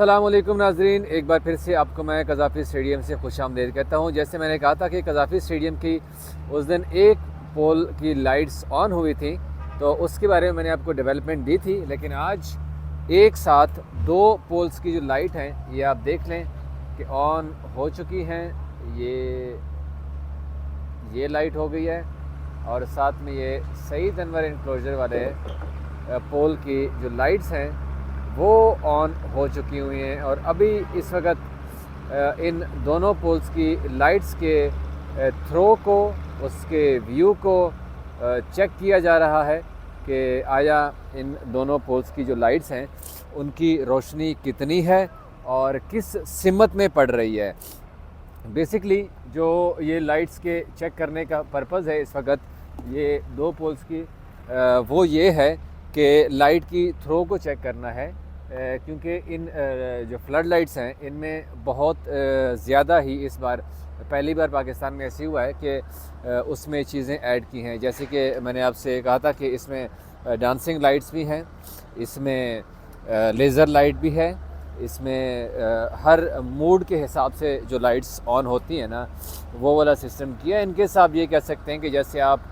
अस्सलाम वालेकुम नाजरीन, एक बार फिर से आपको मैं कज़ाफ़ी स्टेडियम से खुशामदीद कहता हूँ। जैसे मैंने कहा था कि कज़ाफ़ी स्टेडियम की उस दिन एक पोल की लाइट्स ऑन हुई थी, तो उसके बारे में मैंने आपको डेवलपमेंट दी थी। लेकिन आज एक साथ दो पोल्स की जो लाइट हैं ये आप देख लें कि ऑन हो चुकी हैं। ये लाइट हो गई है और साथ में ये सईद अनवर इंक्लोजर वाले पोल की जो लाइट्स हैं वो ऑन हो चुकी हुई हैं। और अभी इस वक्त इन दोनों पोल्स की लाइट्स के थ्रो को, उसके व्यू को चेक किया जा रहा है कि आया इन दोनों पोल्स की जो लाइट्स हैं उनकी रोशनी कितनी है और किस सिमत में पड़ रही है। बेसिकली जो ये लाइट्स के चेक करने का पर्पज़ है इस वक्त ये दो पोल्स की वो ये है कि लाइट की थ्रो को चेक करना है, क्योंकि इन जो फ्लड लाइट्स हैं इनमें बहुत ज़्यादा ही इस बार पहली बार पाकिस्तान में ऐसे हुआ है कि उसमें चीज़ें ऐड की हैं। जैसे कि मैंने आपसे कहा था कि इसमें डांसिंग लाइट्स भी हैं, इसमें लेज़र लाइट भी है, इसमें हर मूड के हिसाब से जो लाइट्स ऑन होती हैं ना वो वाला सिस्टम किया है। इनके साथ ये कह सकते हैं कि जैसे आप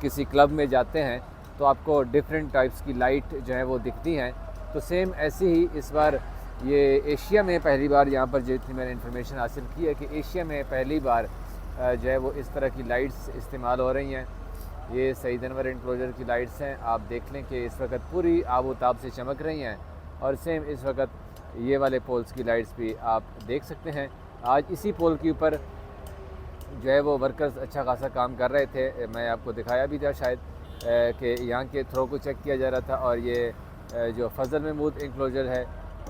किसी क्लब में जाते हैं तो आपको डिफरेंट टाइप्स की लाइट जो है वो दिखती हैं, तो सेम ऐसे ही इस बार ये एशिया में पहली बार यहाँ पर जितनी मैंने इन्फॉर्मेशन हासिल की है कि एशिया में पहली बार जो है वो इस तरह की लाइट्स इस्तेमाल हो रही हैं। ये सईद अनवर इंक्लोजर की लाइट्स हैं, आप देख लें कि इस वक्त पूरी आबोताब से चमक रही हैं। और सेम इस वक्त ये वाले पोल्स की लाइट्स भी आप देख सकते हैं। आज इसी पोल के ऊपर जो है वो वर्कर्स अच्छा खासा काम कर रहे थे, मैं आपको दिखाया भी था शायद कि यहाँ के थ्रो को चेक किया जा रहा था। और ये जो फजल महमूद इंक्लोजर है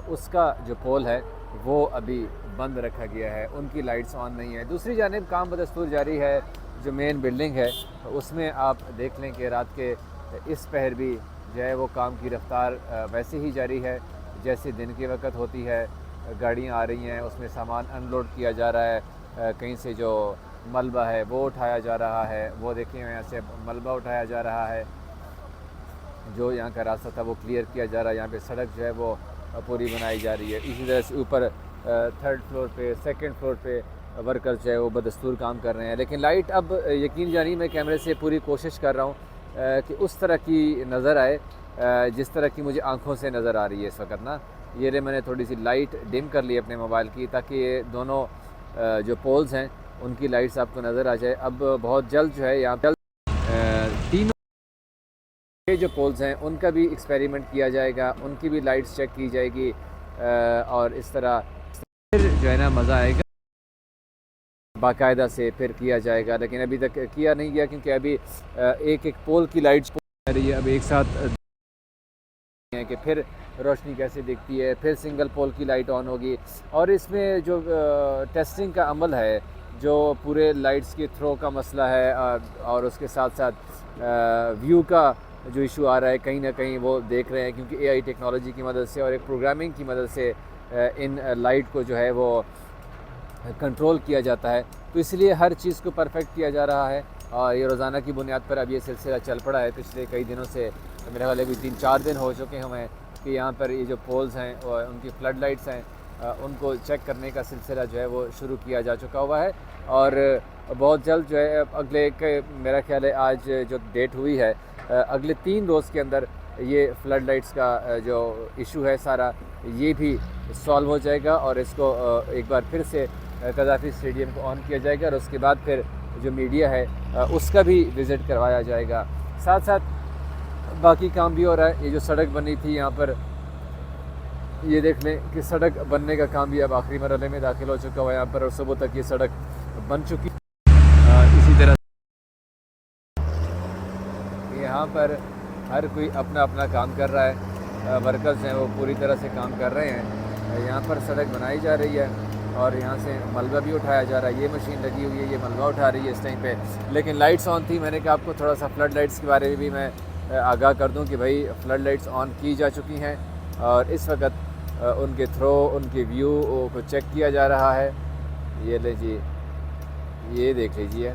उसका जो पोल है वो अभी बंद रखा गया है, उनकी लाइट्स ऑन नहीं है। दूसरी जानिब काम बदस्तूर जारी है, जो मेन बिल्डिंग है उसमें आप देख लें कि रात के इस पहर भी जो है वो काम की रफ्तार वैसे ही जारी है जैसे दिन के वक्त होती है। गाड़ियाँ आ रही हैं, उसमें सामान अनलोड किया जा रहा है, कहीं से जो मलबा है वो उठाया जा रहा है, वो देखिए यहाँ से मलबा उठाया जा रहा है, जो यहाँ का रास्ता था वो क्लियर किया जा रहा है। यहाँ पे सड़क जो है वो पूरी बनाई जा रही है। इसी तरह से ऊपर थर्ड फ्लोर पे, सेकंड फ्लोर पे वर्कर्स जो है वो बदस्तूर काम कर रहे हैं। लेकिन लाइट अब यकीन जानिए मैं कैमरे से पूरी कोशिश कर रहा हूँ कि उस तरह की नज़र आए जिस तरह की मुझे आँखों से नज़र आ रही है इस वक्त ना। ये रे मैंने थोड़ी सी लाइट डिम कर ली अपने मोबाइल की ताकि ये दोनों जो पोल्स हैं उनकी लाइट्स आपको नज़र आ जाए। अब बहुत जल्द जो है यहाँ पर तीनों ये जो पोल्स हैं उनका भी एक्सपेरिमेंट किया जाएगा, उनकी भी लाइट्स चेक की जाएगी और इस तरह फिर जो है ना मज़ा आएगा, बाकायदा से फिर किया जाएगा। लेकिन अभी तक किया नहीं गया क्योंकि अभी एक एक पोल की लाइट्स आ रही है। अब एक साथ है कि फिर रोशनी कैसे दिखती है, फिर सिंगल पोल की लाइट ऑन होगी। और इसमें जो टेस्टिंग का अमल है, जो पूरे लाइट्स के थ्रो का मसला है और उसके साथ साथ व्यू का जो इशू आ रहा है कहीं ना कहीं वो देख रहे हैं, क्योंकि एआई टेक्नोलॉजी की मदद से और एक प्रोग्रामिंग की मदद से इन लाइट को जो है वो कंट्रोल किया जाता है। तो इसलिए हर चीज़ को परफेक्ट किया जा रहा है और ये रोज़ाना की बुनियाद पर अब ये सिलसिला चल पड़ा है। पिछले कई दिनों से मेरे ख्याल अभी 3-4 दिन हो चुके हैं हमें कि यहाँ पर ये जो पोल्स हैं और उनकी फ्लड लाइट्स हैं उनको चेक करने का सिलसिला जो है वो शुरू किया जा चुका हुआ है। और बहुत जल्द जो है अगले मेरा ख्याल है आज जो डेट हुई है अगले 3 रोज़ के अंदर ये फ्लड लाइट्स का जो इशू है सारा ये भी सॉल्व हो जाएगा और इसको एक बार फिर से कज़ाफ़ी स्टेडियम को ऑन किया जाएगा और उसके बाद फिर जो मीडिया है उसका भी विज़िट करवाया जाएगा। साथ साथ बाकी काम भी हो रहा है। ये जो सड़क बनी थी यहाँ पर ये देख लें कि सड़क बनने का काम भी अब आखिरी मरहले में दाखिल हो चुका हुआ है यहाँ पर और सुबह तक ये सड़क बन चुकी है। इसी तरह यहाँ पर हर कोई अपना अपना काम कर रहा है, वर्कर्स हैं वो पूरी तरह से काम कर रहे हैं। यहाँ पर सड़क बनाई जा रही है और यहाँ से मलबा भी उठाया जा रहा है। ये मशीन लगी हुई है, ये मलबा उठा रही है इस टाइम पे। लेकिन लाइट्स ऑन थी, मैंने कहा आपको थोड़ा सा फ्लड लाइट्स के बारे में भी मैं आगाह कर दूं कि भाई फ्लड लाइट्स ऑन की जा चुकी हैं और इस वक्त उनके थ्रो, उनके व्यू को चेक किया जा रहा है। ये लीजिए, ये देख लीजिए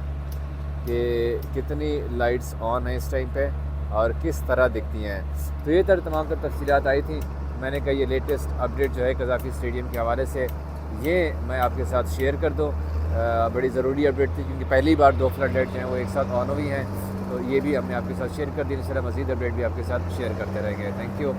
कि कितनी लाइट्स ऑन है इस टाइम पे और किस तरह दिखती हैं। तो ये तमाम तफसीलात आई थी मैंने कहा ये लेटेस्ट अपडेट जो है कज़ाफ़ी स्टेडियम के हवाले से ये मैं आपके साथ शेयर कर दूँ। बड़ी ज़रूरी अपडेट थी क्योंकि पहली बार 2 फ्लड लाइट जो हैं वो एक साथ ऑन हुई हैं, तो ये भी हमने आपके साथ शेयर कर दी। इस तरह मज़ीद अपडेट भी आपके साथ शेयर करते रहेंगे। Thank you.